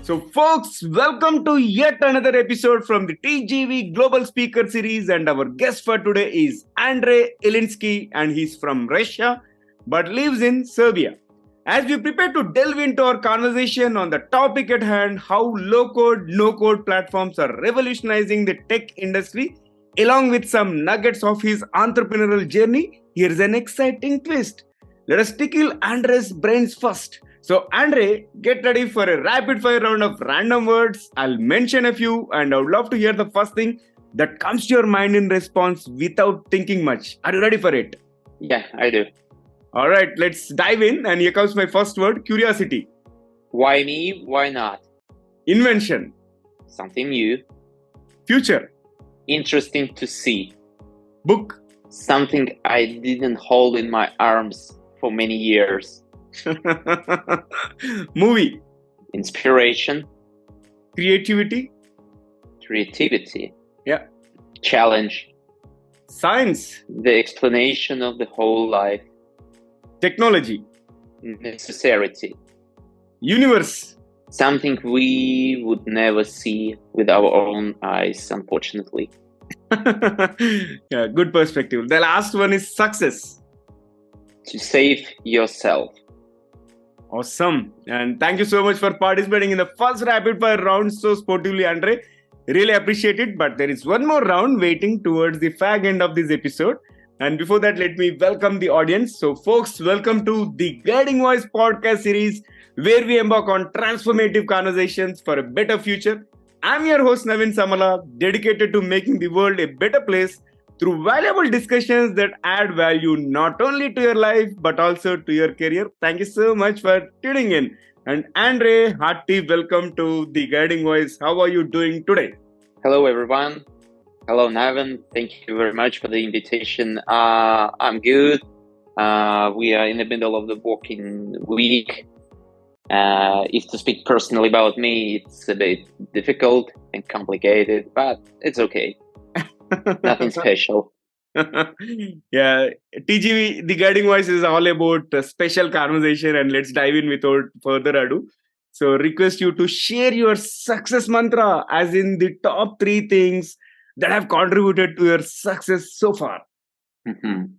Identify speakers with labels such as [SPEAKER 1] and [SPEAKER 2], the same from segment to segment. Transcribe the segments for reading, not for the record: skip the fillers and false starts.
[SPEAKER 1] So, folks, welcome to yet another episode from the TGV Global Speaker Series. And our guest for today is Andrei Illinski, and he's from Russia but lives in Serbia. As we prepare to delve into our conversation on the topic at hand, how low code, no code platforms are revolutionizing the tech industry, along with some nuggets of his entrepreneurial journey, here's an exciting twist. Let us tickle Andrei's brains first. So, Andrei, get ready for a rapid fire round of random words. I'll mention a few, and I would love to hear the first thing that comes to your mind in response without thinking much. Are you ready for it?
[SPEAKER 2] Yeah, I do.
[SPEAKER 1] All right, let's dive in. And here comes my first word, curiosity.
[SPEAKER 2] Why me? Why not?
[SPEAKER 1] Invention.
[SPEAKER 2] Something new.
[SPEAKER 1] Future.
[SPEAKER 2] Interesting to see.
[SPEAKER 1] Book.
[SPEAKER 2] Something I didn't hold in my arms for many years.
[SPEAKER 1] Movie.
[SPEAKER 2] Inspiration.
[SPEAKER 1] Creativity.
[SPEAKER 2] Creativity.
[SPEAKER 1] Yeah.
[SPEAKER 2] Challenge.
[SPEAKER 1] Science.
[SPEAKER 2] The explanation of the whole life.
[SPEAKER 1] Technology.
[SPEAKER 2] Necessity.
[SPEAKER 1] Universe.
[SPEAKER 2] Something we would never see with our own eyes, unfortunately.
[SPEAKER 1] Yeah, good perspective. The last one is success.
[SPEAKER 2] To save yourself.
[SPEAKER 1] Awesome. And thank you so much for participating in the first rapid fire round so sportively, Andrei. Really appreciate it. But there is one more round waiting towards the fag end of this episode. And before that, let me welcome the audience. So, folks, welcome to the Guiding Voice podcast series, where we embark on transformative conversations for a better future. I'm your host, Naveen Samala, dedicated to making the world a better place through valuable discussions that add value not only to your life, but also to your career. Thank you so much for tuning in. And Andrei, hearty welcome to the Guiding Voice. How are you doing today?
[SPEAKER 2] Hello, everyone. Hello, Naveen. Thank you very much for the invitation. I'm good. We are in the middle of the working week. If to speak personally about me, it's a bit difficult and complicated, but it's okay. Nothing special.
[SPEAKER 1] Yeah, TGV, the Guiding Voice is all about a special conversation, and let's dive in without further ado. So, request you to share your success mantra, as in the top 3 things that have contributed to your success so far.
[SPEAKER 2] Mm-hmm.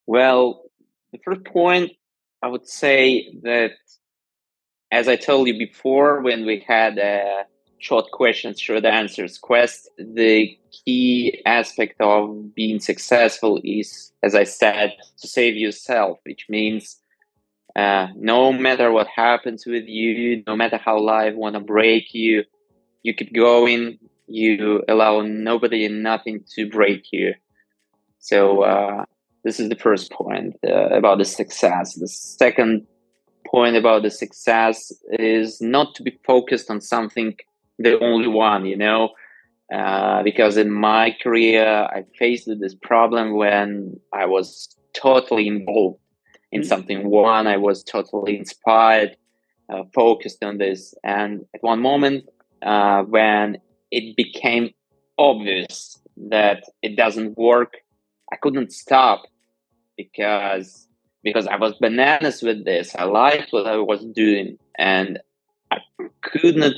[SPEAKER 2] Well, the first point, I would say that, as I told you before, when we had a short questions, short answers quest, the key aspect of being successful is, as I said, to save yourself, which means no matter what happens with you, no matter how life want to break you, you keep going, you allow nobody and nothing to break you. So this is the first point about the success. The second point about the success is not to be focused on something, the only one, because in my career, I faced this problem when I was totally involved in something. One, I was totally inspired, focused on this. And at one moment, when it became obvious that it doesn't work, I couldn't stop because I was bananas with this. I liked what I was doing, and I couldn't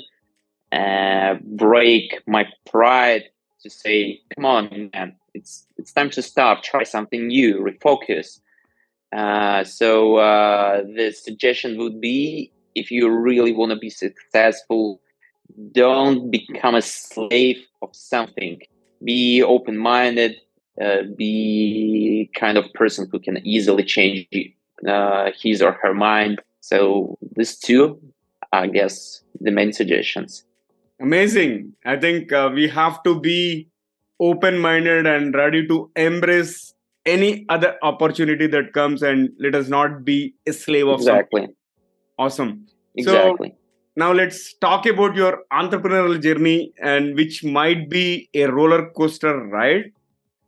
[SPEAKER 2] break my pride to say, "Come on, man! It's time to stop. Try something new. Refocus." So the suggestion would be, if you really want to be successful, don't become a slave of something. Be open-minded. Be kind of person who can easily change his or her mind. So these two, I guess, the main suggestions.
[SPEAKER 1] Amazing. I think we have to be open-minded and ready to embrace any other opportunity that comes, and let us not be a slave of something. Awesome.
[SPEAKER 2] Exactly.
[SPEAKER 1] So now let's talk about your entrepreneurial journey, and which might be a roller coaster ride,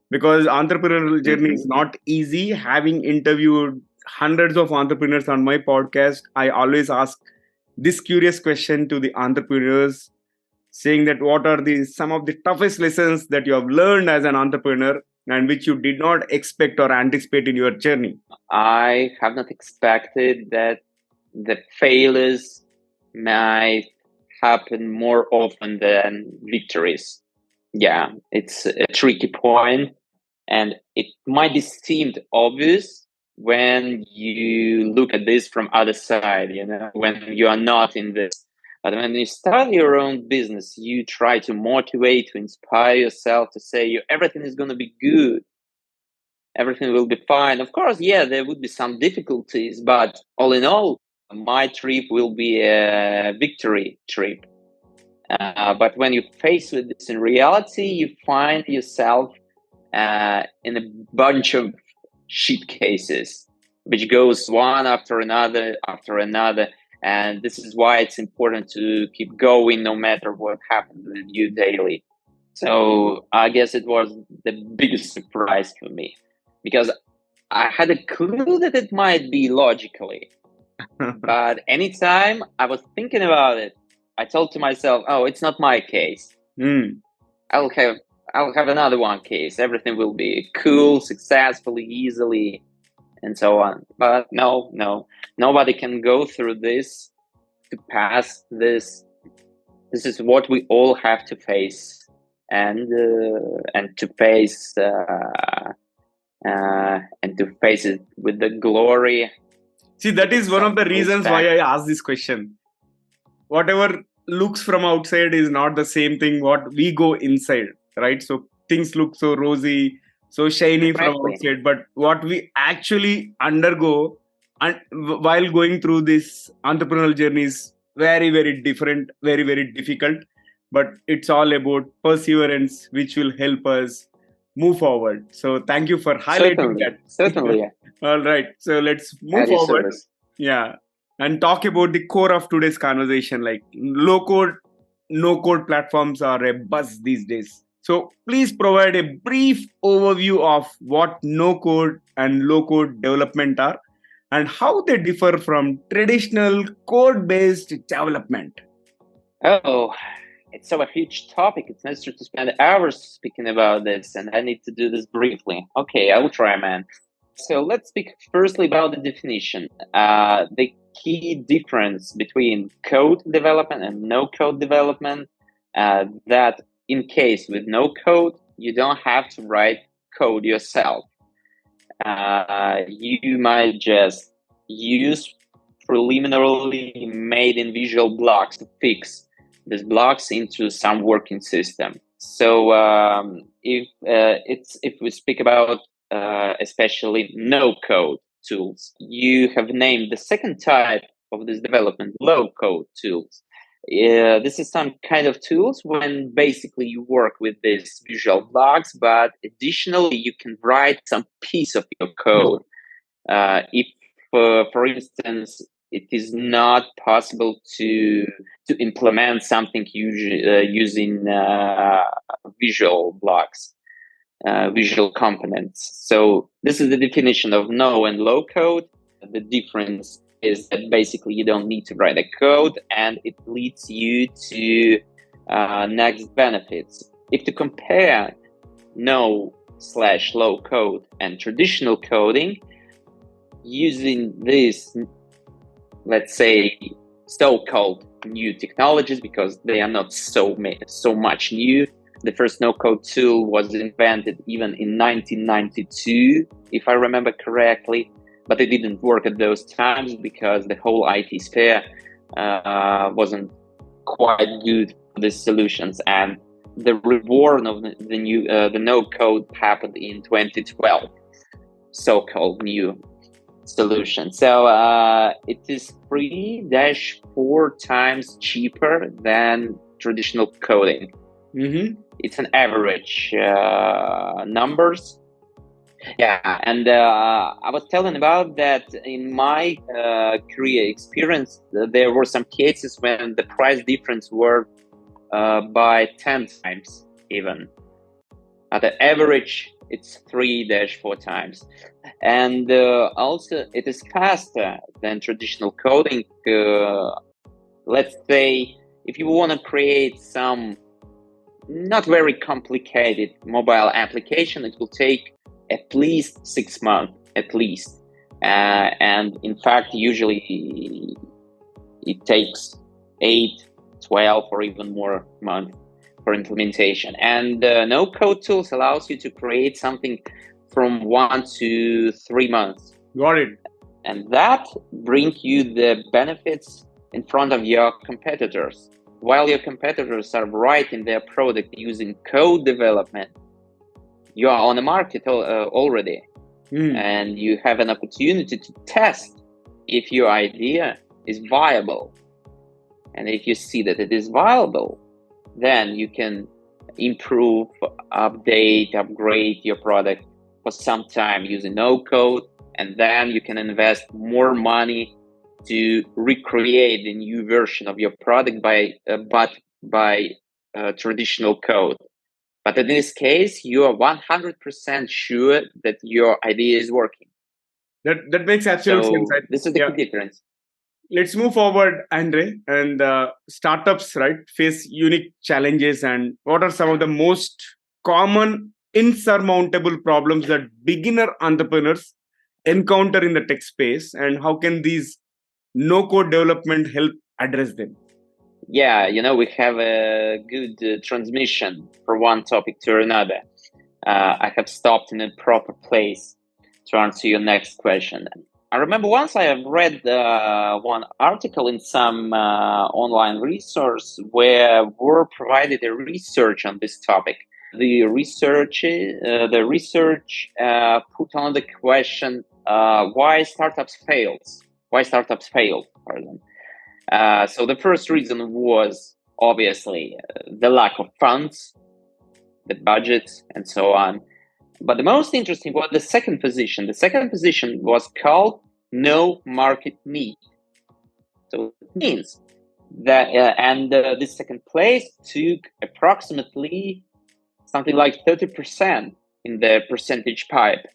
[SPEAKER 1] because entrepreneurial journey is not easy. Having interviewed hundreds of entrepreneurs on my podcast, I always ask this curious question to the entrepreneurs, saying that what are some of the toughest lessons that you have learned as an entrepreneur and which you did not expect or anticipate in your journey?
[SPEAKER 2] I have not expected that the failures might happen more often than victories. Yeah, it's a tricky point, and it might be seemed obvious when you look at this from other side, when you are not in this. But when you start your own business, you try to motivate, to inspire yourself, to say everything is going to be good. Everything will be fine. Of course, yeah, there would be some difficulties, but all in all, my trip will be a victory trip. But when you face with this in reality, you find yourself in a bunch of shit cases, which goes one after another, and this is why it's important to keep going no matter what happens with you daily. So I guess it was the biggest surprise for me, because I had a clue that it might be logically, but anytime I was thinking about it, I told to myself, "Oh, it's not my case. I'll have another one case. Everything will be cool, successfully, easily, and so on." But no, nobody can go through this to pass this. This is what we all have to face, and to face it with the glory.
[SPEAKER 1] See, that is one of the reasons why I asked this question. Whatever looks from outside is not the same thing what we go inside, right? So things look so rosy, so shiny from outside, but what we actually undergo and while going through this entrepreneurial journey is very, very different, very, very difficult. But it's all about perseverance, which will help us move forward. So thank you for highlighting that.
[SPEAKER 2] Certainly. Yeah.
[SPEAKER 1] All right. So let's move forward. Yeah. And talk about the core of today's conversation, like low code, no code platforms are a buzz these days. So please provide a brief overview of what no code and low code development are and how they differ from traditional code based development.
[SPEAKER 2] Oh, it's so a huge topic. It's necessary to spend hours speaking about this, and I need to do this briefly. Okay, I will try, man. So let's speak firstly about the definition. The key difference between code development and no code development, that in case with no code, you don't have to write code yourself. You might just use preliminarily made in visual blocks to fix these blocks into some working system. So if we speak about especially no code tools, you have named the second type of this development low code tools. This is some kind of tools when basically you work with these visual blocks, but additionally you can write some piece of your code. If, for instance, it is not possible to implement something using visual blocks, visual components. So this is the definition of no and low code. The difference is that basically you don't need to write a code, and it leads you to next benefits. If to compare no/low code and traditional coding, using this, let's say, so-called new technologies, because they are not so much new. The first no-code tool was invented even in 1992, if I remember correctly, but it didn't work at those times because the whole IT sphere wasn't quite good for these solutions, and the reborn of the no-code happened in 2012, so-called new solution. So it is 3-4 times cheaper than traditional coding.
[SPEAKER 1] Mm-hmm.
[SPEAKER 2] It's an average numbers. Yeah, and I was telling about that in my career experience, there were some cases when the price difference were by 10 times even. At the average, it's 3-4 times. And also, it is faster than traditional coding. Let's say, if you want to create some not very complicated mobile application, it will take at least 6 months, at least. And in fact, usually it takes 8 12 or even more months for implementation. And no-code tools allows you to create something from 1 to 3 months.
[SPEAKER 1] Got it.
[SPEAKER 2] And that brings you the benefits in front of your competitors. While your competitors are writing their product using code development, you are on the market already. And you have an opportunity to test if your idea is viable. And if you see that it is viable, then you can improve, update, upgrade your product for some time using no code. And then you can invest more money to recreate the new version of your product by traditional code. But in this case, you are 100% sure that your idea is working.
[SPEAKER 1] That makes absolute sense.
[SPEAKER 2] This is the key difference.
[SPEAKER 1] Let's move forward, Andrei. And startups, right, face unique challenges. And what are some of the most common insurmountable problems that beginner entrepreneurs encounter in the tech space? And how can these no-code development help address them?
[SPEAKER 2] Yeah, we have a good transmission from one topic to another. I have stopped in a proper place to answer your next question. I remember once I have read one article in some online resource where were provided a research on this topic. The research put on the question why startups fail. So the first reason was obviously the lack of funds, the budgets, and so on. But the most interesting was the second position. The second position was called no market need. So it means that, this second place took approximately something like 30% in the percentage pipe.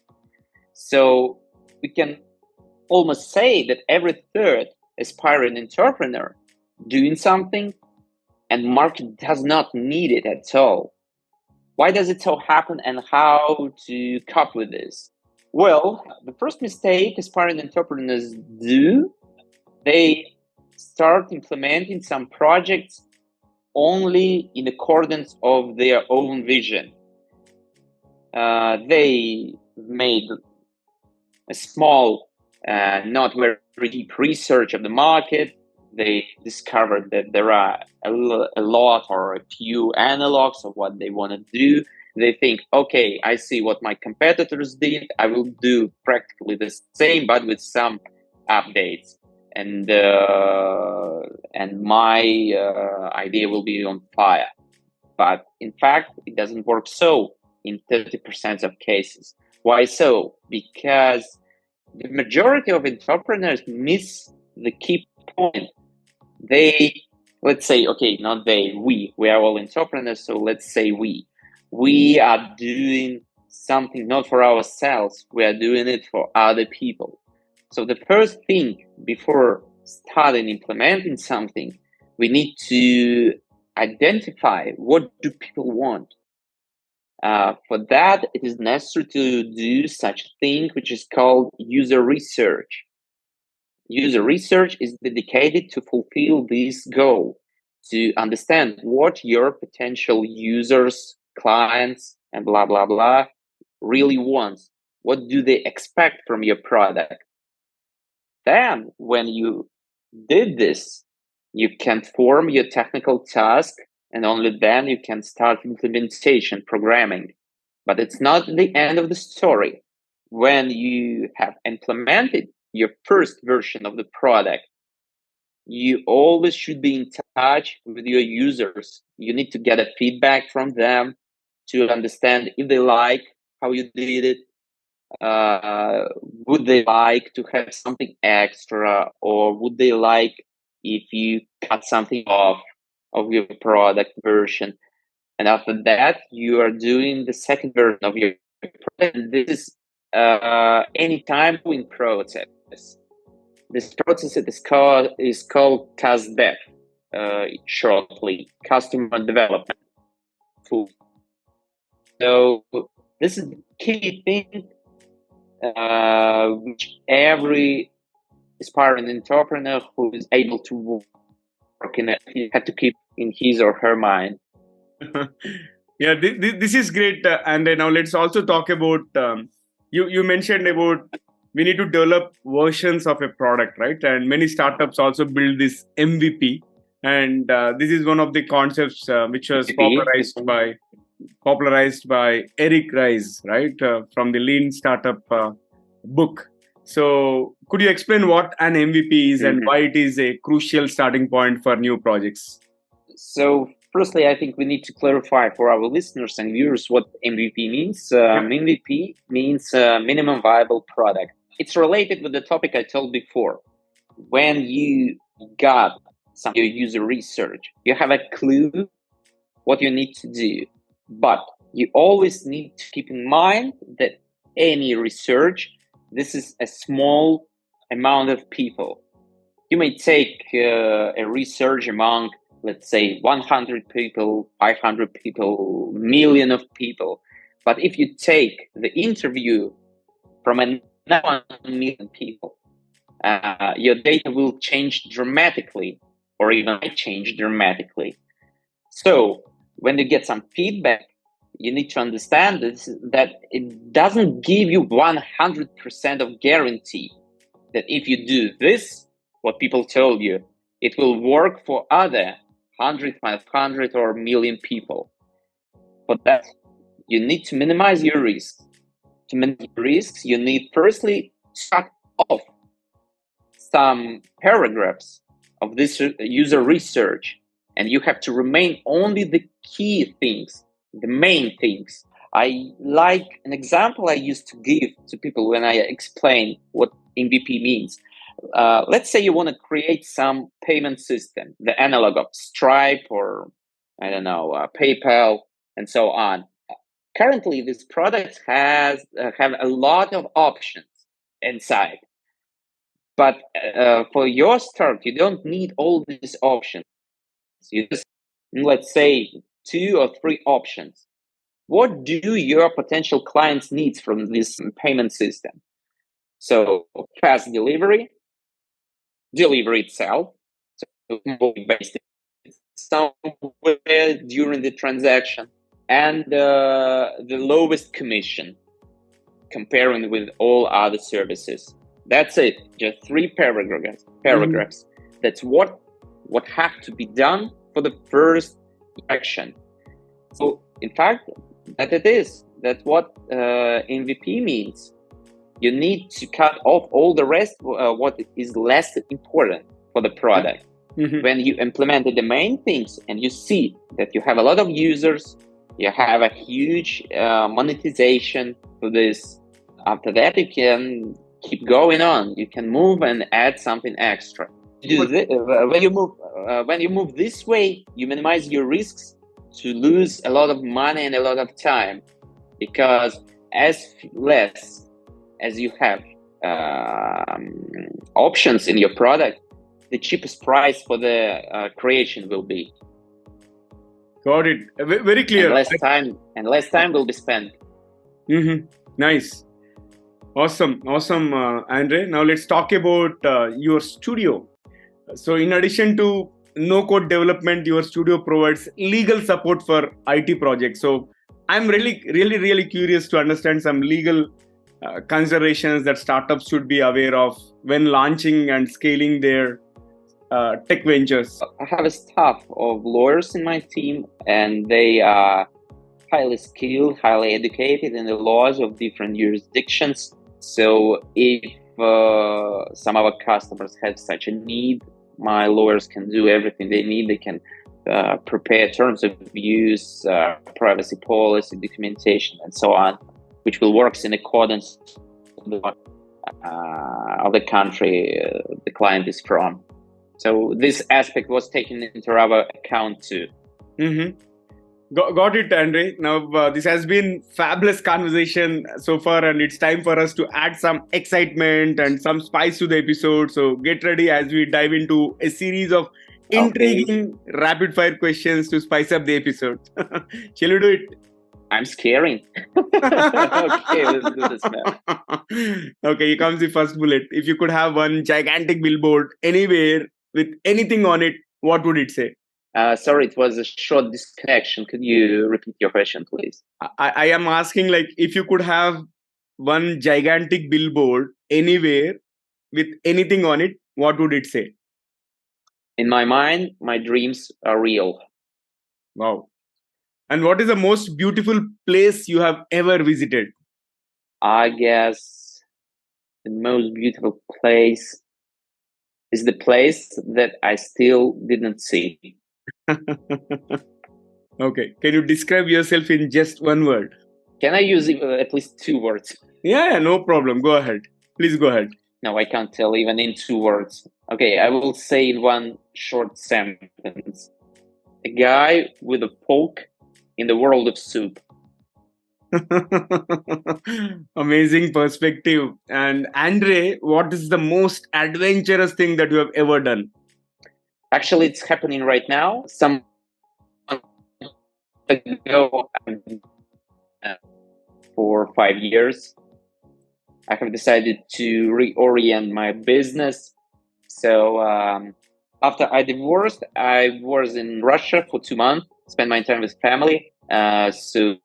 [SPEAKER 2] So we can almost say that every third aspiring entrepreneur doing something and market does not need it at all. Why does it so happen, and how to cope with this? Well, the first mistake aspiring entrepreneurs do, they start implementing some projects only in accordance of their own vision. They made a small, not very deep research of the market. They discovered that there are a lot or a few analogs of what they want to do. They think, okay, I see what my competitors did. I will do practically the same, but with some updates. And my idea will be on fire. But in fact, it doesn't work so in 30% of cases. Why so? Because the majority of entrepreneurs miss the key point. Let's say, okay, not they, we are all entrepreneurs, so let's say we are doing something not for ourselves, we are doing it for other people. So the first thing before starting implementing something, we need to identify what do people want. For that, it is necessary to do such a thing which is called user research. User research is dedicated to fulfill this goal, to understand what your potential users, clients, and blah, blah, blah really want. What do they expect from your product? Then, when you did this, you can form your technical task, and only then you can start implementation, programming. But it's not the end of the story. When you have implemented your first version of the product, you always should be in touch with your users. You need to get a feedback from them to understand if they like how you did it. Would they like to have something extra, or would they like if you cut something off of your product version? And after that, you are doing the second version of your product. And this is any time doing process. This process is called CASDEV, shortly, Customer Development. So this is the key thing which every aspiring entrepreneur who is able to working. He had to keep in his or her mind.
[SPEAKER 1] Yeah, this is great. And now let's also talk about you mentioned about we need to develop versions of a product, right? And many startups also build this MVP, and this is one of the concepts which was popularized by Eric Ries, right, from the Lean Startup book. So, could you explain what an MVP is and why it is a crucial starting point for new projects?
[SPEAKER 2] So, firstly, I think we need to clarify for our listeners and viewers what MVP means. MVP means minimum viable product. It's related with the topic I told before. When you got some your user research, you have a clue what you need to do, but you always need to keep in mind that any research, this is a small amount of people. You may take a research among, let's say, 100 people, 500 people, million of people. But if you take the interview from another 1 million people, your data will change dramatically, or even might change dramatically. So when you get some feedback, you need to understand that it doesn't give you 100% of guarantee that if you do this, what people told you, it will work for other 100, 500 or million people. For that, you need to minimize your risks. To minimize your risks, you need firstly start off some paragraphs of this user research, and you have to remain only the key things, the main things. I like an example I used to give to people when I explain what MVP means. Let's say you want to create some payment system, the analog of Stripe or, I don't know, PayPal and so on. Currently, this product have a lot of options inside. But for your start, you don't need all these options. You just, let's say, 2 or 3 options. What do your potential clients need from this payment system? So fast delivery itself, so based somewhere during the transaction, and the lowest commission comparing with all other services. That's it. Just 3 paragraphs. That's what have to be done for the first action. So in fact, that's what MVP means. You need to cut off all the rest, what is less important for the product. When you implemented the main things and you see that you have a lot of users, you have a huge monetization for this, after that you can keep going on. You can move and add something extra. When you move this way, you minimize your risks to lose a lot of money and a lot of time, because as less as you have options in your product, the cheapest price for the creation will be.
[SPEAKER 1] Got it. Very clear.
[SPEAKER 2] And less time will be spent.
[SPEAKER 1] Nice. Awesome, Andrei. Now let's talk about your studio. So in addition to no-code development, your studio provides legal support for IT projects. So I'm really curious to understand some legal considerations that startups should be aware of when launching and scaling their tech ventures.
[SPEAKER 2] I have a staff of lawyers in my team, and they are highly skilled, highly educated in the laws of different jurisdictions. So if some of our customers have such a need, my lawyers can do everything they need. They can prepare terms of use, privacy policy, documentation, and so on, which will work in accordance with of the country the client is from. So this aspect was taken into our account too.
[SPEAKER 1] Got it, Andrei. Now, this has been fabulous conversation so far, and it's time for us to add some excitement and some spice to the episode. So get ready as we dive into a series of intriguing rapid-fire questions to spice up the episode. Shall we do it?
[SPEAKER 2] I'm scaring. Okay, let's do this, man.
[SPEAKER 1] Okay, here comes the first bullet. If you could have one gigantic billboard anywhere with anything on it, what would it say?
[SPEAKER 2] Sorry, it was a short disconnection. Could you repeat your question, please?
[SPEAKER 1] I am asking, like, if you could have one gigantic billboard anywhere with anything on it, what would it say?
[SPEAKER 2] In my mind, my dreams are real.
[SPEAKER 1] Wow. And what is the most beautiful place you have ever visited?
[SPEAKER 2] I guess the most beautiful place is the place that I still didn't see.
[SPEAKER 1] Okay. Can you describe yourself in just one word?
[SPEAKER 2] Can I use at least 2 words?
[SPEAKER 1] Yeah, no problem. Go ahead. Please go ahead.
[SPEAKER 2] No, I can't tell even in 2 words. Okay, I will say in one short sentence. A guy with a fork in the world of soup.
[SPEAKER 1] Amazing perspective. And Andrei, what is the most adventurous thing that you have ever done?
[SPEAKER 2] Actually, it's happening right now. Some ago, for 5 years, I have decided to reorient my business. So after I divorced, I was in Russia for 2 months, spent my time with family. So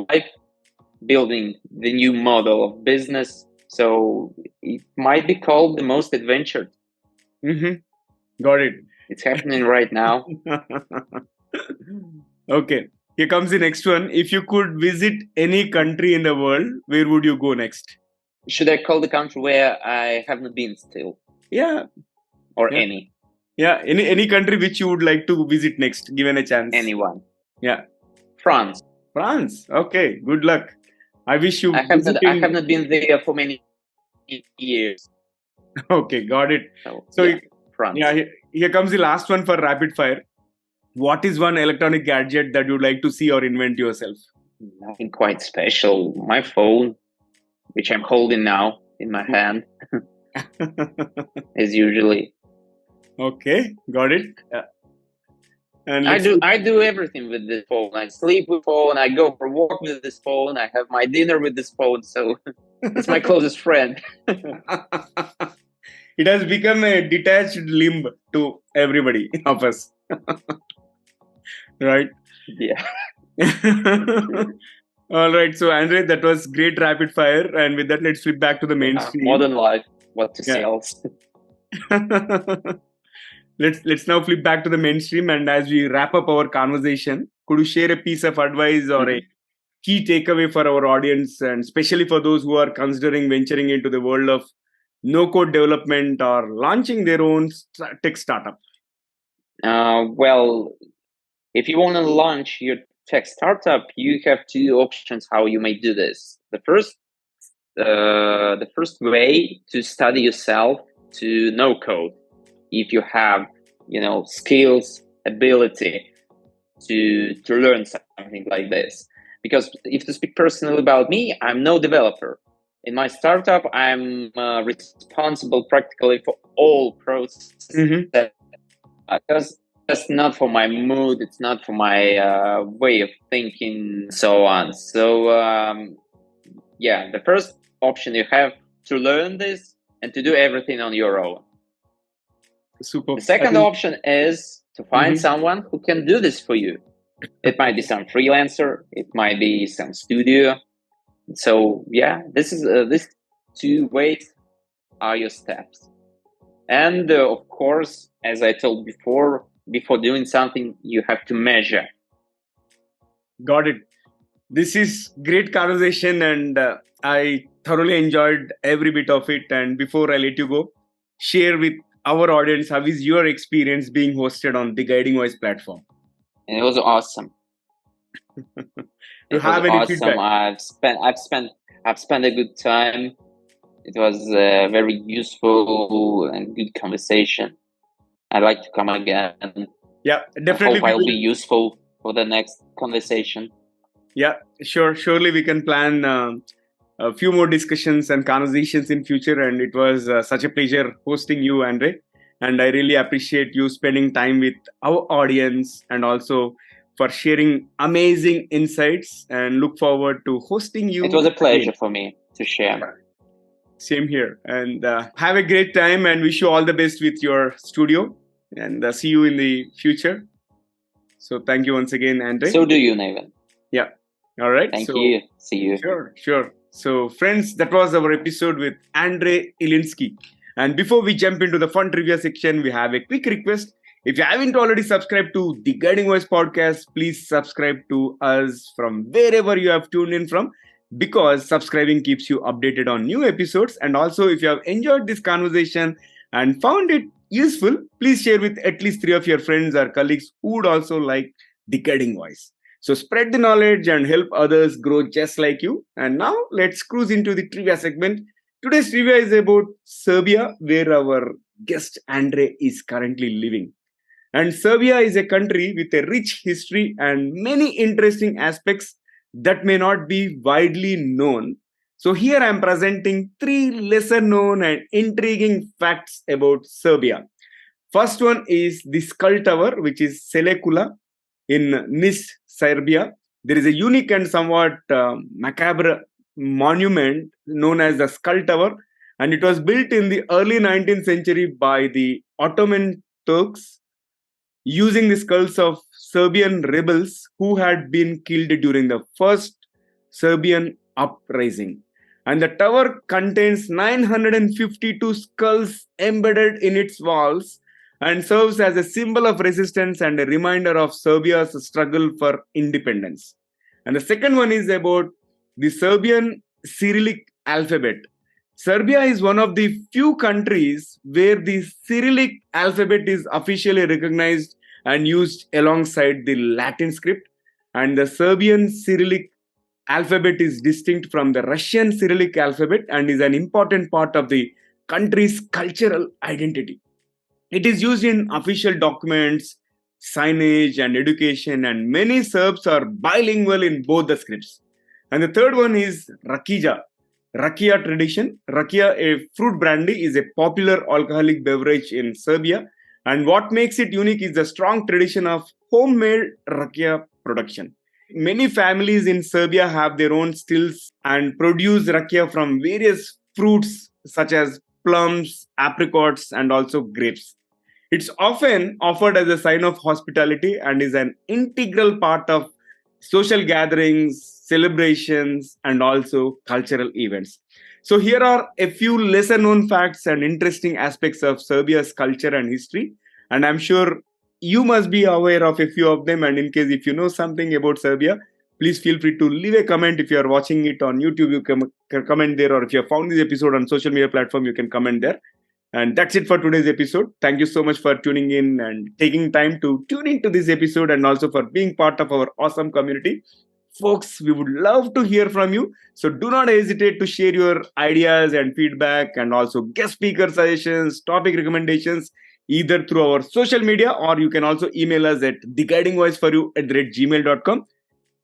[SPEAKER 2] life, building the new model of business. So it might be called the most adventure.
[SPEAKER 1] Got it.
[SPEAKER 2] It's happening right now.
[SPEAKER 1] Okay. Here comes the next one. If you could visit any country in the world, where would you go next?
[SPEAKER 2] Should I call the country where I have not been still?
[SPEAKER 1] Yeah.
[SPEAKER 2] Or any?
[SPEAKER 1] Yeah. Any country which you would like to visit next, given a chance?
[SPEAKER 2] Anyone.
[SPEAKER 1] Yeah.
[SPEAKER 2] France.
[SPEAKER 1] France. Okay. Good luck. I wish you.
[SPEAKER 2] I have not been there for many years.
[SPEAKER 1] Okay. Got it.
[SPEAKER 2] So yeah, France.
[SPEAKER 1] Yeah. Here comes the last one for rapid fire. What is one electronic gadget that you'd like to see or invent yourself?
[SPEAKER 2] Nothing quite special. My phone, which I'm holding now in my hand, as usually.
[SPEAKER 1] Okay, got it. And
[SPEAKER 2] I do everything with this phone. I sleep with phone. I go for a walk with this phone. I have my dinner with this phone. So it's my closest friend.
[SPEAKER 1] It has become a detached limb to everybody of us. Right?
[SPEAKER 2] Yeah.
[SPEAKER 1] All right. So, Andrei, that was great rapid fire. And with that, let's flip back to the mainstream.
[SPEAKER 2] Modern life. What to say else?
[SPEAKER 1] Let's now flip back to the mainstream. And as we wrap up our conversation, could you share a piece of advice or a key takeaway for our audience, and especially for those who are considering venturing into the world of no-code development or launching their own tech startup?
[SPEAKER 2] Well, if you want to launch your tech startup, you have 2 options how you may do this. The first way to study yourself to no code. If you have, skills, ability to learn something like this. Because if to speak personally about me, I'm no developer. In my startup, I'm responsible practically for all processes. Because that's not for my mood, it's not for my way of thinking, so on. So the first option, you have to learn this and to do everything on your own.
[SPEAKER 1] Super.
[SPEAKER 2] The second option is to find someone who can do this for you. It might be some freelancer, it might be some studio. So this is these 2 ways are your steps. And of course, as I told before doing something, you have to measure.
[SPEAKER 1] Got it. This is great conversation, and I thoroughly enjoyed every bit of it. And before I let you go, share with our audience, how is your experience being hosted on the Guiding Voice platform?
[SPEAKER 2] It was awesome.
[SPEAKER 1] It was awesome.
[SPEAKER 2] Feedback? I've spent a good time. It was a very useful and good conversation. I'd like to come again.
[SPEAKER 1] Yeah, definitely.
[SPEAKER 2] I hope I'll be useful for the next conversation.
[SPEAKER 1] Yeah, sure. Surely we can plan a few more discussions and conversations in future. And it was such a pleasure hosting you, Andrei. And I really appreciate you spending time with our audience and also for sharing amazing insights, and look forward to hosting you.
[SPEAKER 2] It was a pleasure for me to share.
[SPEAKER 1] Same here. And have a great time and wish you all the best with your studio. And see you in the future. So thank you once again, Andre.
[SPEAKER 2] So do you, Naveen.
[SPEAKER 1] Yeah. All right.
[SPEAKER 2] Thank you. See you.
[SPEAKER 1] Sure. So, friends, that was our episode with Andrei Illinski. And before we jump into the fun trivia section, we have a quick request. If you haven't already subscribed to the Guiding Voice podcast, please subscribe to us from wherever you have tuned in from, because subscribing keeps you updated on new episodes. And also, if you have enjoyed this conversation and found it useful, please share with at least 3 of your friends or colleagues who would also like the Guiding Voice. So spread the knowledge and help others grow just like you. And now let's cruise into the trivia segment. Today's trivia is about Serbia, where our guest Andrei is currently living. And Serbia is a country with a rich history and many interesting aspects that may not be widely known. So here I am presenting 3 lesser known and intriguing facts about Serbia. First one is the skull tower, which is Selekula in Nis, Serbia. There is a unique and somewhat macabre monument known as the Skull Tower, and it was built in the early 19th century by the Ottoman Turks using the skulls of Serbian rebels who had been killed during the first Serbian uprising. And the tower contains 952 skulls embedded in its walls and serves as a symbol of resistance and a reminder of Serbia's struggle for independence. And the second one is about the Serbian Cyrillic alphabet. Serbia is one of the few countries where the Cyrillic alphabet is officially recognized and used alongside the Latin script. And the Serbian Cyrillic alphabet is distinct from the Russian Cyrillic alphabet and is an important part of the country's cultural identity. It is used in official documents, signage, and education, and many Serbs are bilingual in both the scripts. And the third one is Rakija, Rakia tradition. Rakia, a fruit brandy, is a popular alcoholic beverage in Serbia. And what makes it unique is the strong tradition of homemade Rakia production. Many families in Serbia have their own stills and produce Rakia from various fruits such as plums, apricots, and also grapes. It's often offered as a sign of hospitality and is an integral part of social gatherings, celebrations, and also cultural events. So here are a few lesser known facts and interesting aspects of Serbia's culture and history. And I'm sure you must be aware of a few of them. And in case if you know something about Serbia, please feel free to leave a comment. If you are watching it on YouTube, you can comment there. Or if you have found this episode on social media platform, you can comment there. And that's it for today's episode. Thank you so much for tuning in and taking time to tune into this episode and also for being part of our awesome community. Folks, we would love to hear from you. So do not hesitate to share your ideas and feedback and also guest speaker suggestions, topic recommendations, either through our social media or you can also email us at theguidingvoiceforyou@gmail.com.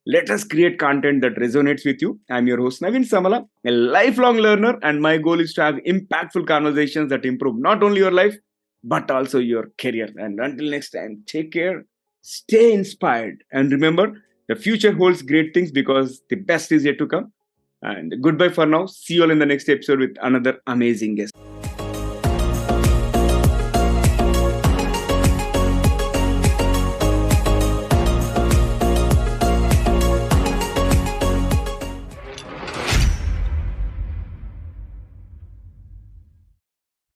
[SPEAKER 1] Let us create content that resonates with you. I'm your host, Naveen Samala, a lifelong learner, and my goal is to have impactful conversations that improve not only your life, but also your career. And until next time, take care, stay inspired, and remember, the future holds great things because the best is yet to come. And goodbye for now. See you all in the next episode with another amazing guest.